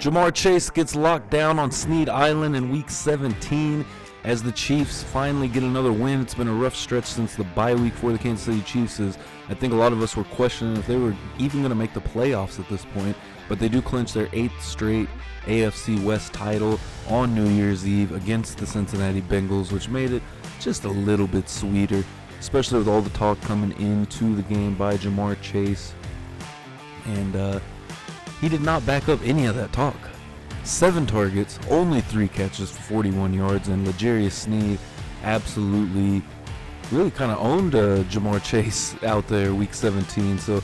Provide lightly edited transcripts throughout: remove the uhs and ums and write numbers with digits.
Jamar Chase gets locked down on Sneed Island in Week 17 as the Chiefs finally get another win. It's been a rough stretch since the bye week for the Kansas City Chiefs. I think a lot of us were questioning if they were even going to make the playoffs at this point, but they do clinch their 8th straight AFC West title on New Year's Eve against the Cincinnati Bengals, which made it just a little bit sweeter, especially with all the talk coming into the game by Jamar Chase. And he did not back up any of that talk. 7 targets, only 3 catches for 41 yards, and L'Jarius Sneed absolutely really kind of owned Jamar Chase out there Week 17. So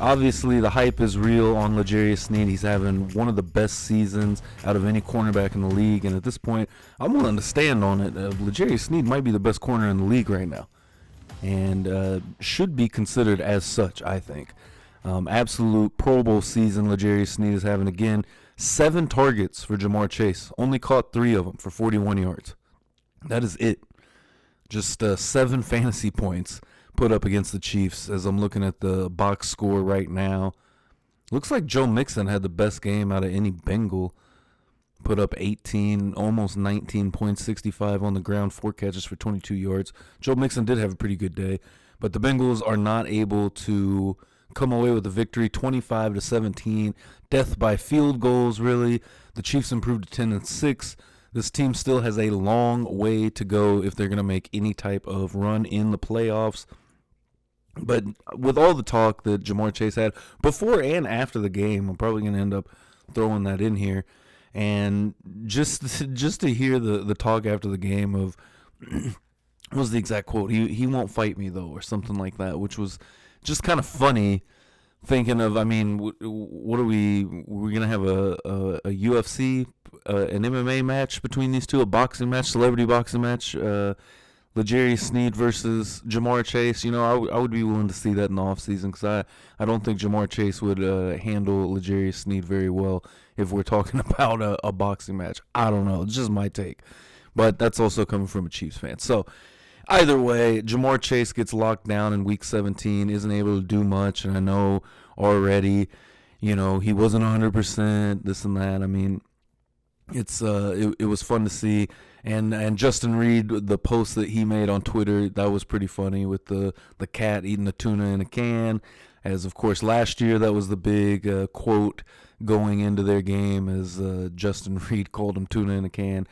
obviously the hype is real on L'Jarius Sneed. He's having one of the best seasons out of any cornerback in the league, and at this point, I'm willing to stand on it. L'Jarius Sneed might be the best corner in the league right now, and should be considered as such, I think. Absolute Pro Bowl season L'Jarius Sneed is having again. 7 targets for Jamar Chase. Only caught 3 of them for 41 yards. That is it. Just 7 fantasy points put up against the Chiefs as I'm looking at the box score right now. Looks like Joe Mixon had the best game out of any Bengal. Put up 18, almost 19 points, 65 on the ground, 4 catches for 22 yards. Joe Mixon did have a pretty good day, but the Bengals are not able to come away with the victory, 25-17. Death by field goals, really. The Chiefs improved to 10-6. This team still has a long way to go if they're going to make any type of run in the playoffs. But with all the talk that Jamar Chase had before and after the game, I'm probably going to end up throwing that in here. And just to hear the talk after the game of, what was the exact quote? He won't fight me, though, or something like that, which was just kind of funny, thinking of, I mean, what are we're going to have a UFC, an MMA match between these two, a boxing match, celebrity boxing match, L'Jarius Sneed versus Jamar Chase. You know, I would be willing to see that in the offseason because I don't think Jamar Chase would handle L'Jarius Sneed very well if we're talking about a boxing match. I don't know. It's just my take. But that's also coming from a Chiefs fan. So, either way, Jamar Chase gets locked down in Week 17, isn't able to do much, and I know already, you know, he wasn't 100%, this and that. I mean, it was fun to see, and Justin Reed, the post that he made on Twitter, that was pretty funny with the cat eating the tuna in a can, as of course last year that was the big quote going into their game, as Justin Reed called him tuna in a can.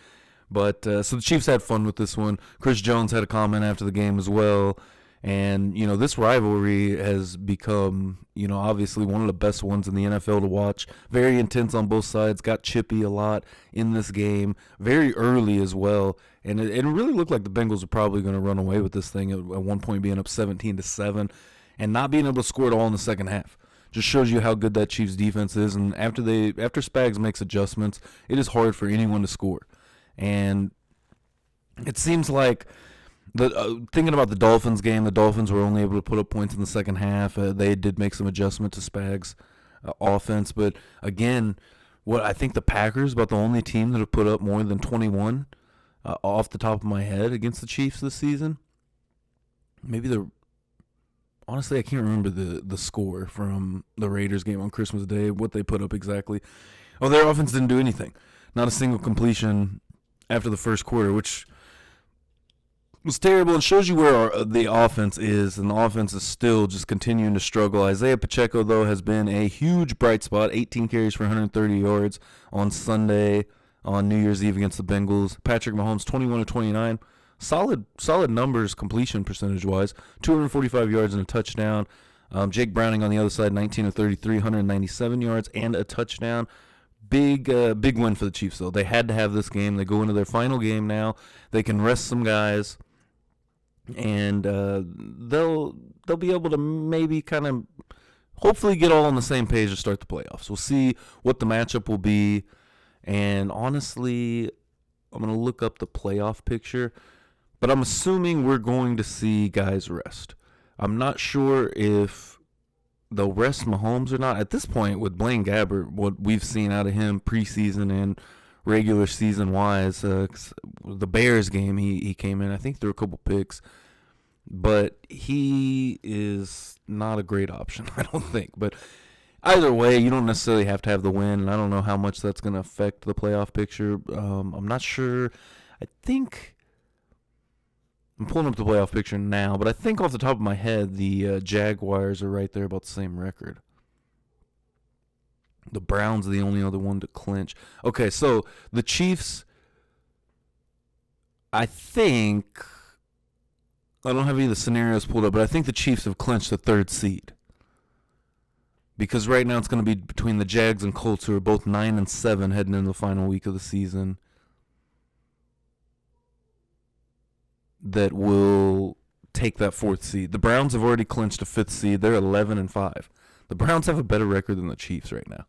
But so the Chiefs had fun with this one. Chris Jones had a comment after the game as well. And, you know, this rivalry has become, you know, obviously one of the best ones in the NFL to watch. Very intense on both sides. Got chippy a lot in this game. Very early as well. And it really looked like the Bengals were probably going to run away with this thing at one point, being up 17-7 and not being able to score it all in the second half. Just shows you how good that Chiefs defense is. And after Spags makes adjustments, it is hard for anyone to score. And it seems like, thinking about the Dolphins game, the Dolphins were only able to put up points in the second half. They did make some adjustment to Spags' offense. But, again, what I think the Packers about the only team that have put up more than 21 off the top of my head against the Chiefs this season. Honestly, I can't remember the score from the Raiders game on Christmas Day, what they put up exactly. Oh, their offense didn't do anything. Not a single completion after the first quarter, which was terrible. It shows you where the offense is, and the offense is still just continuing to struggle. Isaiah Pacheco, though, has been a huge bright spot, 18 carries for 130 yards on Sunday on New Year's Eve against the Bengals. Patrick Mahomes, 21-29. Solid numbers completion percentage-wise, 245 yards and a touchdown. Jake Browning on the other side, 19-33, 197 yards and a touchdown. Big win for the Chiefs, though. They had to have this game. They go into their final game now. They can rest some guys, and they'll be able to maybe kind of hopefully get all on the same page to start the playoffs. We'll see what the matchup will be, and honestly, I'm going to look up the playoff picture, but I'm assuming we're going to see guys rest. I'm not sure if they'll rest Mahomes or not. At this point, with Blaine Gabbert, what we've seen out of him preseason and regular season-wise, the Bears game, he came in, I think, threw a couple picks. But he is not a great option, I don't think. But Either way, you don't necessarily have to have the win, and I don't know how much that's going to affect the playoff picture. I'm not sure. I think I'm pulling up the playoff picture now, but I think off the top of my head, the Jaguars are right there about the same record. The Browns are the only other one to clinch. Okay, so the Chiefs, I think, I don't have any of the scenarios pulled up, but I think the Chiefs have clinched the third seed. Because right now it's going to be between the Jags and Colts, who are both 9-7 heading into the final week of the season, that will take that fourth seed. The Browns have already clinched a fifth seed. They're 11-5. The Browns have a better record than the Chiefs right now,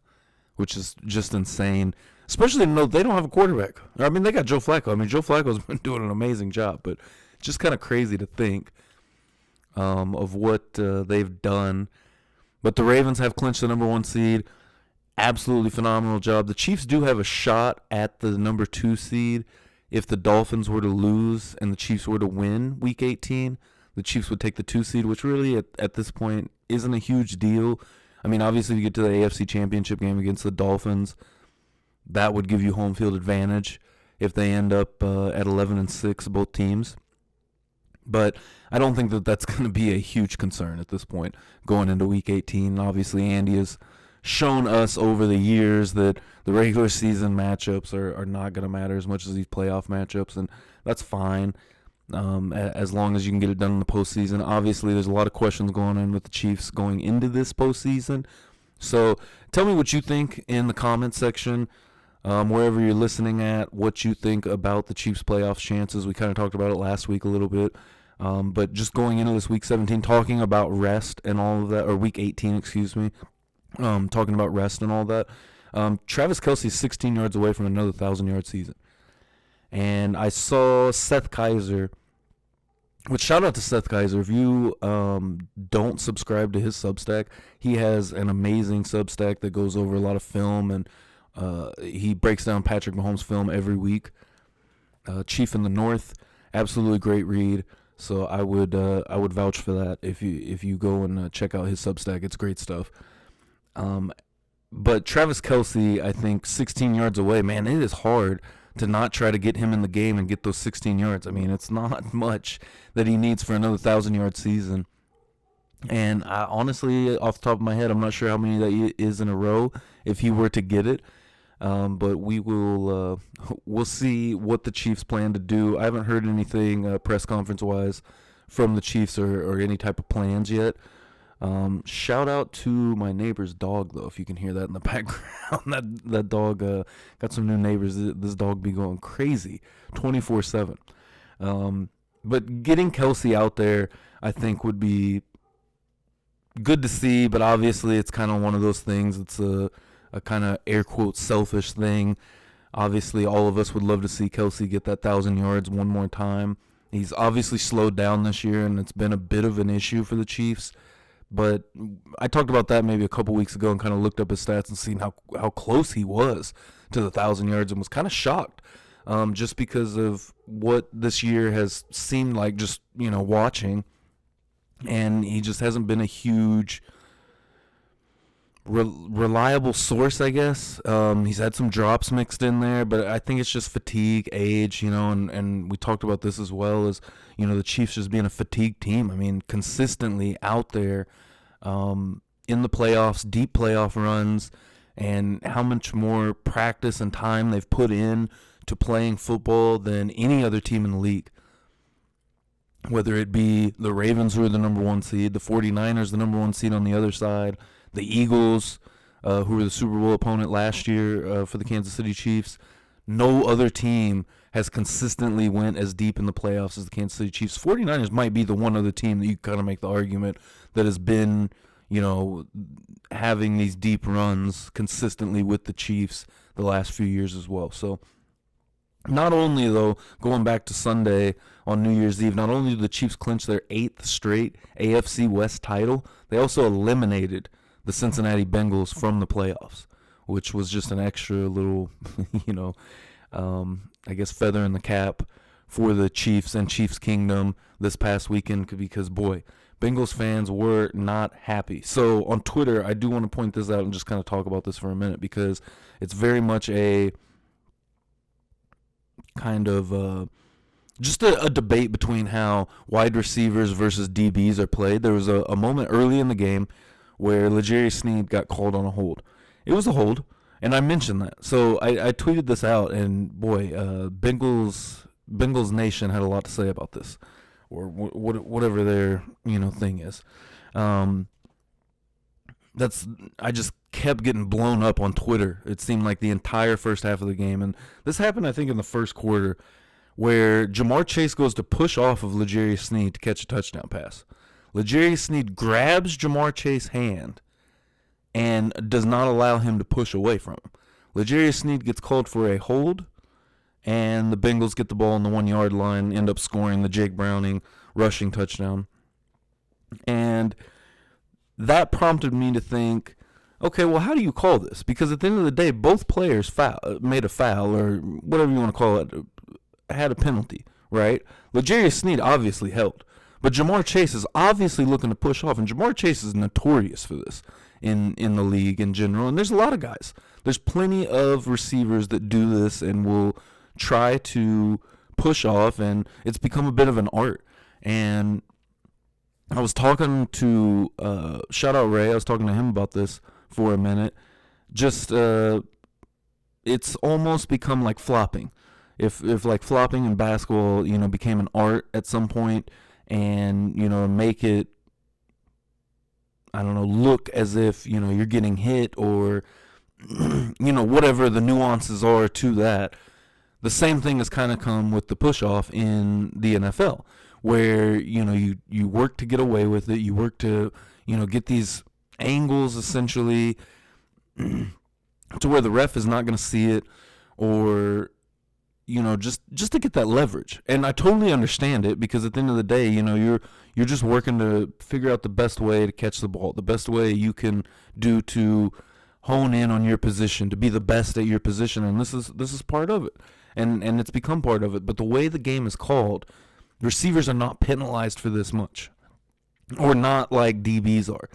which is just insane. Especially to know they don't have a quarterback. I mean, they got Joe Flacco. I mean, Joe Flacco's been doing an amazing job, but just kind of crazy to think of what they've done. But the Ravens have clinched the number 1 seed. Absolutely phenomenal job. The Chiefs do have a shot at the number 2 seed. If the Dolphins were to lose and the Chiefs were to win Week 18, the Chiefs would take the 2 seed, which really at this point isn't a huge deal. I mean, obviously, if you get to the AFC Championship game against the Dolphins, that would give you home field advantage if they end up at 11-6, both teams. But I don't think that that's going to be a huge concern at this point going into Week 18. Obviously, Andy has shown us over the years that the regular season matchups are not going to matter as much as these playoff matchups, and that's fine as long as you can get it done in the postseason. Obviously, there's a lot of questions going on with the Chiefs going into this postseason. So tell me what you think in the comments section, wherever you're listening at, what you think about the Chiefs' playoff chances. We kind of talked about it last week a little bit. But just going into this Week 17, talking about rest and all of that, or Week 18, excuse me, talking about rest and all that. Travis Kelce's 16 yards away from another 1,000-yard season. And I saw Seth Kaiser, which shout out to Seth Kaiser. If you don't subscribe to his Substack, he has an amazing Substack that goes over a lot of film, and he breaks down Patrick Mahomes' film every week. Chief in the North, absolutely great read. So I would vouch for that if you go and check out his Substack. It's great stuff. But Travis Kelce, I think 16 yards away, man, it is hard to not try to get him in the game and get those 16 yards. I mean, it's not much that he needs for another 1,000-yard season. And I, honestly, off the top of my head, I'm not sure how many that is in a row if he were to get it. But we'll see what the Chiefs plan to do. I haven't heard anything press conference wise from the Chiefs or any type of plans yet. Shout out to my neighbor's dog, though, if you can hear that in the background. that dog got some new neighbors. This dog be going crazy 24/7. But getting Kelce out there, I think, would be good to see. But obviously, it's kind of one of those things. It's a kind of air quote selfish thing. Obviously, all of us would love to see Kelce get that 1,000 yards one more time. He's obviously slowed down this year, and it's been a bit of an issue for the Chiefs. But I talked about that maybe a couple weeks ago and kind of looked up his stats and seen how close he was to the 1,000 yards and was kind of shocked just because of what this year has seemed like just, watching. And he just hasn't been a huge reliable source, I guess. He's had some drops mixed in there, but I think it's just fatigue, age, and we talked about this as well as, the Chiefs just being a fatigued team. I mean, consistently out there in the playoffs, deep playoff runs, and how much more practice and time they've put in to playing football than any other team in the league. Whether it be the Ravens, who are the number 1 seed, the 49ers, the number 1 seed on the other side, the Eagles, who were the Super Bowl opponent last year for the Kansas City Chiefs. No other team has consistently went as deep in the playoffs as the Kansas City Chiefs. 49ers might be the one other team that you kind of make the argument that has been, having these deep runs consistently with the Chiefs the last few years as well. So not only, though, going back to Sunday on New Year's Eve, not only did the Chiefs clinch their 8th straight AFC West title, they also eliminated the Cincinnati Bengals from the playoffs, which was just an extra little, I guess feather in the cap for the Chiefs and Chiefs Kingdom this past weekend because, boy, Bengals fans were not happy. So on Twitter, I do want to point this out and just kind of talk about this for a minute because it's very much a kind of just a debate between how wide receivers versus DBs are played. There was a moment early in the game where L'Jarius Sneed got called on a hold. It was a hold, and I mentioned that. So I tweeted this out, and boy, Bengals Nation had a lot to say about this, or whatever their thing is. I just kept getting blown up on Twitter. It seemed like the entire first half of the game, and this happened I think in the first quarter, where Jamar Chase goes to push off of L'Jarius Sneed to catch a touchdown pass. L'Jarius Sneed grabs Jamar Chase's hand and does not allow him to push away from him. L'Jarius Sneed gets called for a hold, and the Bengals get the ball on the 1 yard line, end up scoring the Jake Browning rushing touchdown. And that prompted me to think, okay, well, how do you call this? Because at the end of the day, both players made a foul, or whatever you want to call it, had a penalty, right? L'Jarius Sneed obviously held. But Jamar Chase is obviously looking to push off, and Jamar Chase is notorious for this in the league in general. And there's a lot of guys. There's plenty of receivers that do this and will try to push off, and it's become a bit of an art. And I was talking to, shout out Ray, I was talking to him about this for a minute. Just, it's almost become like flopping. If like flopping in basketball, became an art at some point, and, make it, I don't know, look as if, you're getting hit or, whatever the nuances are to that. The same thing has kind of come with the push-off in the NFL, where, you work to get away with it. You work to, get these angles, essentially, to where the ref is not going to see it, or, just to get that leverage. And I totally understand it, because at the end of the day, you're just working to figure out the best way to catch the ball, the best way you can do to hone in on your position, to be the best at your position. And this is part of it. And it's become part of it. But the way the game is called, receivers are not penalized for this much, or not like DBs are,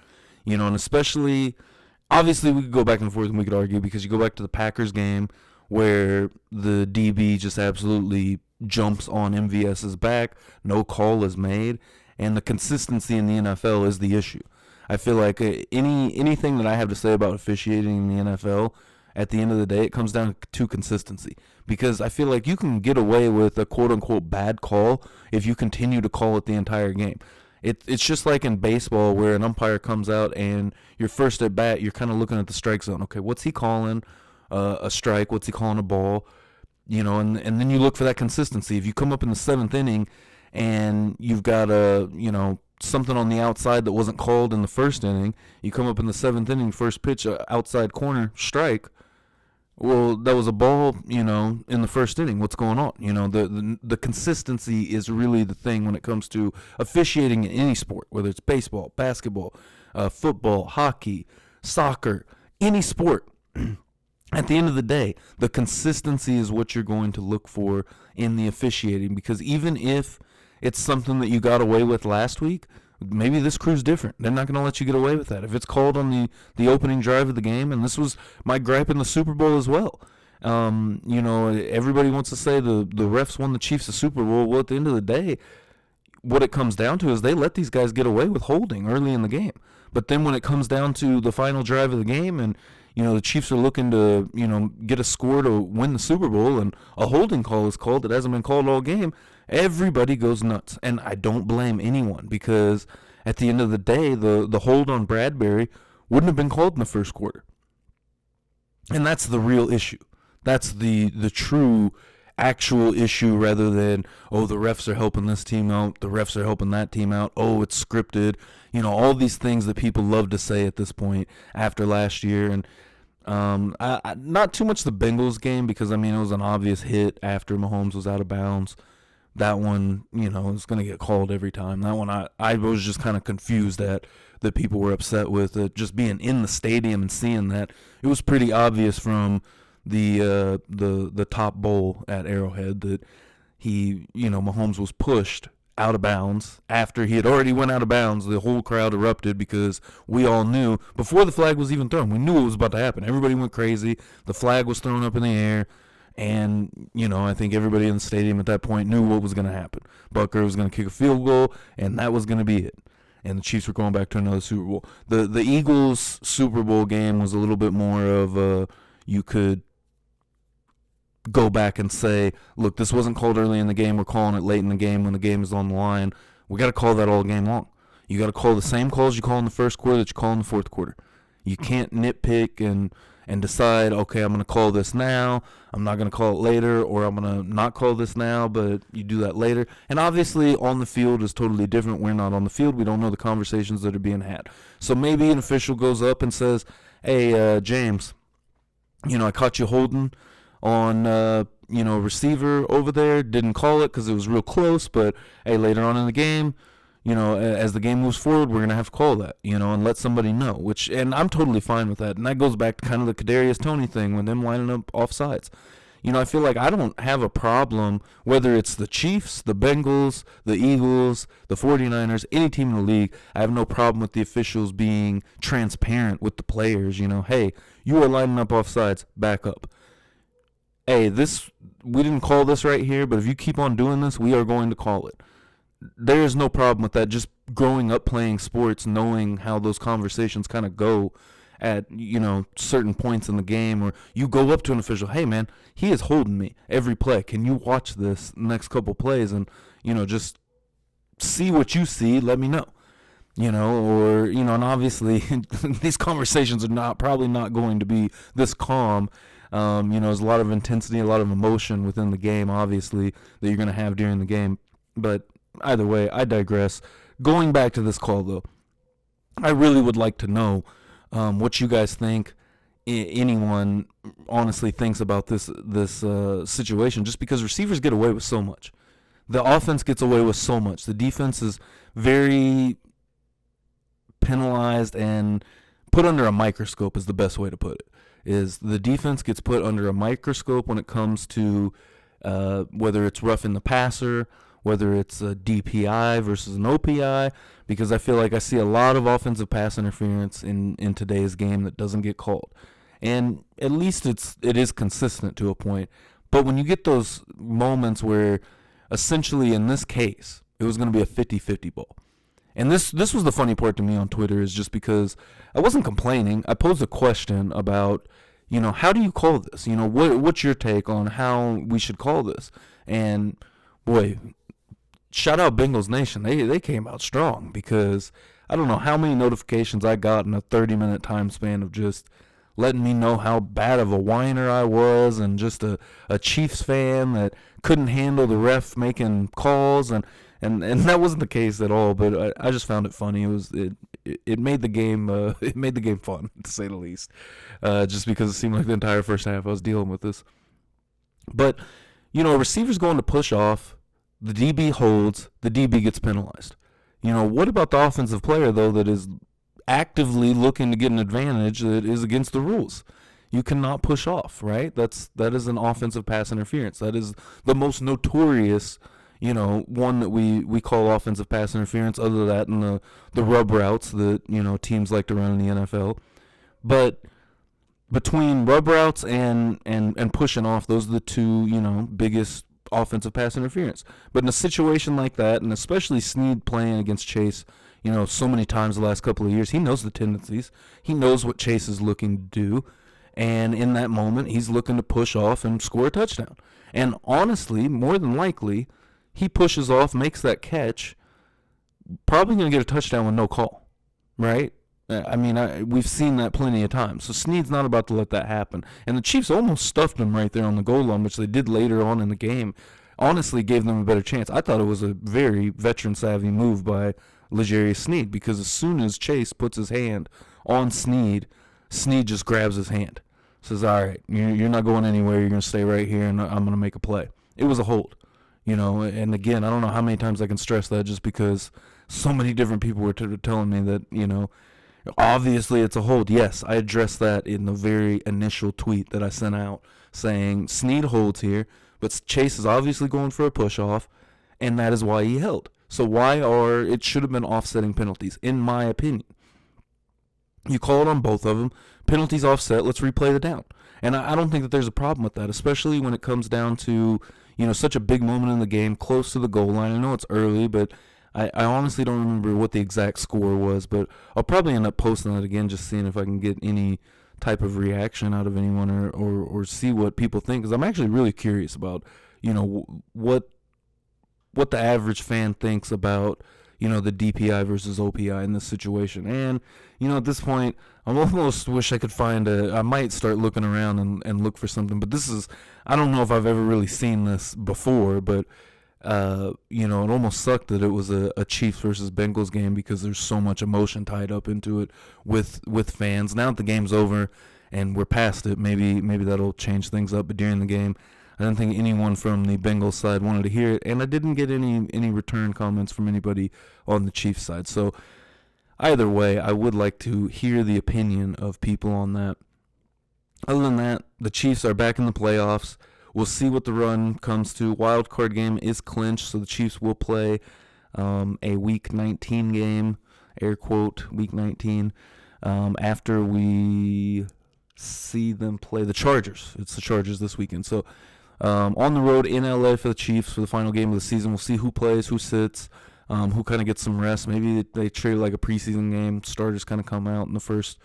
and especially, obviously we could go back and forth and we could argue, because you go back to the Packers game where the DB just absolutely jumps on MVS's back, no call is made, and the consistency in the NFL is the issue. I feel like anything that I have to say about officiating in the NFL, at the end of the day, it comes down to consistency. Because I feel like you can get away with a quote-unquote bad call if you continue to call it the entire game. It's just like in baseball, where an umpire comes out and you're first at bat, you're kind of looking at the strike zone. Okay, what's he calling a strike? What's he calling a ball? And then you look for that consistency. If you come up in the 7th inning and you've got something on the outside that wasn't called in the 1st inning, you come up in the 7th inning, first pitch, outside corner, strike. Well, that was a ball, in the 1st inning. What's going on? The consistency is really the thing when it comes to officiating in any sport, whether it's baseball, basketball, football, hockey, soccer, any sport. At the end of the day, the consistency is what you're going to look for in the officiating, because even if it's something that you got away with last week, maybe this crew's different. They're not going to let you get away with that. If it's called on the opening drive of the game, and this was my gripe in the Super Bowl as well. Everybody wants to say the refs won the Chiefs the Super Bowl. Well, at the end of the day, what it comes down to is they let these guys get away with holding early in the game. But then when it comes down to the final drive of the game, and the Chiefs are looking to, get a score to win the Super Bowl, and a holding call is called that hasn't been called all game, everybody goes nuts. And I don't blame anyone, because at the end of the day, the hold on Bradbury wouldn't have been called in the first quarter. And that's the real issue. That's the true actual issue, rather than, the refs are helping this team out, the refs are helping that team out, it's scripted, all these things that people love to say at this point after last year. And not too much the Bengals game, because it was an obvious hit after Mahomes was out of bounds. That one, is going to get called every time. That one I was just kind of confused that people were upset with it, just being in the stadium and seeing that. It was pretty obvious from the top bowl at Arrowhead that Mahomes was pushed out of bounds. After he had already went out of bounds, the whole crowd erupted because we all knew, before the flag was even thrown, we knew it was about to happen. Everybody went crazy. The flag was thrown up in the air. And, I think everybody in the stadium at that point knew what was going to happen. Butker was going to kick a field goal, and that was going to be it. And the Chiefs were going back to another Super Bowl. The Eagles Super Bowl game was a little bit more of you could go back and say, look, this wasn't called early in the game. We're calling it late in the game when the game is on the line. We got to call that all game long. You got to call the same calls you call in the first quarter that you call in the fourth quarter. You can't nitpick and decide, okay, I'm going to call this now, I'm not going to call it later, or I'm going to not call this now, but you do that later. And obviously on the field is totally different. We're not on the field. We don't know the conversations that are being had. So maybe an official goes up and says, hey, James, I caught you holding on, receiver over there. Didn't call it because it was real close, but, hey, later on in the game, as the game moves forward, we're going to have to call that, and let somebody know, and I'm totally fine with that. And that goes back to kind of the Kadarius Toney thing when them lining up off sides. I feel like I don't have a problem, whether it's the Chiefs, the Bengals, the Eagles, the 49ers, any team in the league. I have no problem with the officials being transparent with the players. Hey, you are lining up off sides, back up. Hey, we didn't call this right here, but if you keep on doing this, we are going to call it. There is no problem with that. Just growing up playing sports, knowing how those conversations kind of go at, certain points in the game, or you go up to an official, hey, man, he is holding me every play. Can you watch this next couple plays and, just see what you see, let me know. And obviously these conversations are probably not going to be this calm. There's a lot of intensity, a lot of emotion within the game, obviously, that you're going to have during the game. But either way, I digress. Going back to this call, though, I really would like to know what you guys think. Anyone honestly thinks about this situation, just because receivers get away with so much. The offense gets away with so much. The defense is very penalized and put under a microscope is the best way to put it. Is the defense gets put under a microscope when it comes to whether it's roughing the passer, whether it's a DPI versus an OPI, because I feel like I see a lot of offensive pass interference in today's game that doesn't get called. And at least it is consistent to a point. But when you get those moments where essentially in this case, it was going to be a 50-50 ball. And this was the funny part to me on Twitter, is just because I wasn't complaining. I posed a question about, how do you call this? What's your take on how we should call this? And boy, shout out Bengals Nation. They came out strong, because I don't know how many notifications I got in a 30-minute time span of just letting me know how bad of a whiner I was, and just a Chiefs fan that couldn't handle the ref making calls, and that wasn't the case at all. But I just found it funny. It made the game fun, to say the least. Just because it seemed like the entire first half I was dealing with this. But a receiver's going to push off. The DB holds, the DB gets penalized. What about the offensive player, though, that is actively looking to get an advantage that is against the rules? You cannot push off, right? That is an offensive pass interference. That is the most notorious, one that we call offensive pass interference, other than that and the rub routes that, teams like to run in the NFL. But between rub routes and pushing off, those are the two, biggest offensive pass interference. But in a situation like that, and especially Sneed playing against Chase, so many times the last couple of years, he knows the tendencies. He knows what Chase is looking to do. And in that moment, he's looking to push off and score a touchdown. And honestly, more than likely, he pushes off, makes that catch, probably going to get a touchdown with no call, right? We've seen that plenty of times. So Sneed's not about to let that happen. And the Chiefs almost stuffed him right there on the goal line, which they did later on in the game. Honestly, gave them a better chance. I thought it was a very veteran-savvy move by L'Jarius Sneed, because as soon as Chase puts his hand on Sneed, Sneed just grabs his hand. Says, all right, you're not going anywhere. You're going to stay right here, and I'm going to make a play. It was a hold. And again, I don't know how many times I can stress that, just because so many different people were telling me that, obviously it's a hold. Yes, I addressed that in the very initial tweet that I sent out, saying Sneed holds here, but Chase is obviously going for a push-off, and that is why he held. So it should have been offsetting penalties, in my opinion. You call it on both of them. Penalties offset. Let's replay the down. And I don't think that there's a problem with that, especially when it comes down to, such a big moment in the game, close to the goal line. I know it's early, but I honestly don't remember what the exact score was. But I'll probably end up posting that again, just seeing if I can get any type of reaction out of anyone or see what people think. Because I'm actually really curious about, what the average fan thinks about, the DPI versus OPI in this situation. And, at this point, I almost wish I could I might start looking around and look for something. But I don't know if I've ever really seen this before, but, it almost sucked that it was a Chiefs versus Bengals game because there's so much emotion tied up into it with fans. Now that the game's over and we're past it, maybe that'll change things up. But during the game, I didn't think anyone from the Bengals side wanted to hear it, and I didn't get any return comments from anybody on the Chiefs side. So either way, I would like to hear the opinion of people on that. Other than that, the Chiefs are back in the playoffs. We'll see what the run comes to. Wild card game is clinched, so the Chiefs will play a Week 19 game, air quote, Week 19, after we see them play the Chargers. It's the Chargers this weekend. So on the road in LA for the Chiefs for the final game of the season. We'll see who plays, who sits, who kind of gets some rest. Maybe they treat it like a preseason game. Starters kind of come out in the first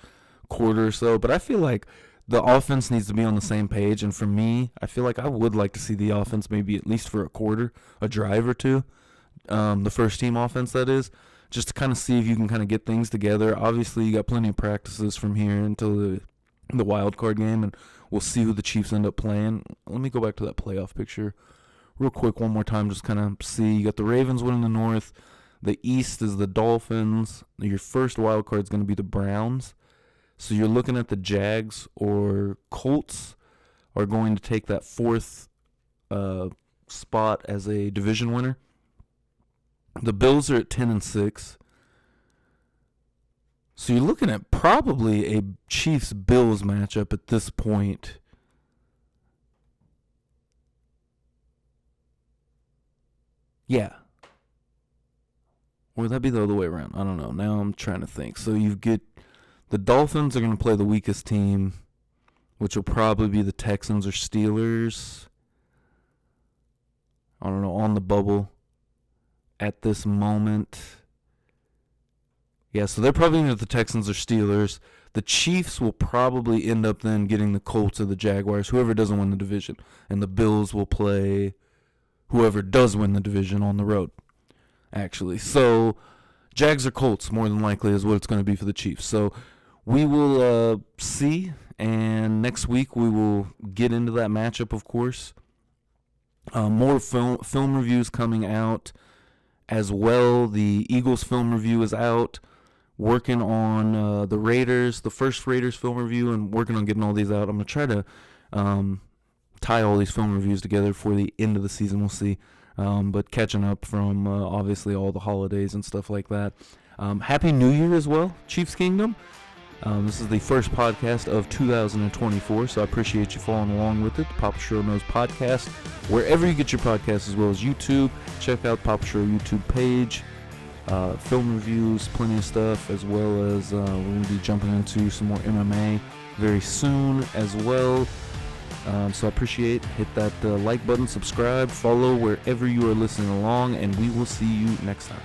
quarter or so. But I feel like the offense needs to be on the same page. And for me, I feel like I would like to see the offense maybe at least for a quarter, a drive or two. The first team offense, that is, just to kind of see if you can kind of get things together. Obviously, you got plenty of practices from here until the wild card game, and we'll see who the Chiefs end up playing. Let me go back to that playoff picture real quick one more time, just kind of see. You got the Ravens winning the North. The East is the Dolphins. Your first wild card is going to be the Browns. So you're looking at the Jags or Colts are going to take that fourth spot as a division winner. The Bills are at 10-6. So you're looking at probably a Chiefs-Bills matchup at this point. Yeah. Or would that be the other way around? I don't know. Now I'm trying to think. So you get the Dolphins are going to play the weakest team, which will probably be the Texans or Steelers. I don't know, on the bubble at this moment. Yeah, so they're probably going to get the Texans or Steelers. The Chiefs will probably end up then getting the Colts or the Jaguars, whoever doesn't win the division. And the Bills will play whoever does win the division on the road, actually. So Jags or Colts, more than likely, is what it's going to be for the Chiefs. So we will see, and next week we will get into that matchup, of course. More film reviews coming out as well. The Eagles film review is out. Working on the Raiders, the first Raiders film review, and working on getting all these out. I'm going to try to tie all these film reviews together for the end of the season. We'll see. But catching up from obviously all the holidays and stuff like that. Happy New Year as well, Chiefs Kingdom. This is the first podcast of 2024, so I appreciate you following along with it. The Papa Show Knows podcast, wherever you get your podcasts, as well as YouTube. Check out Papa Show YouTube page. Film reviews, plenty of stuff, as well as we're going to be jumping into some more MMA very soon as well. So I appreciate, hit that like button, subscribe, follow wherever you are listening along, and we will see you next time.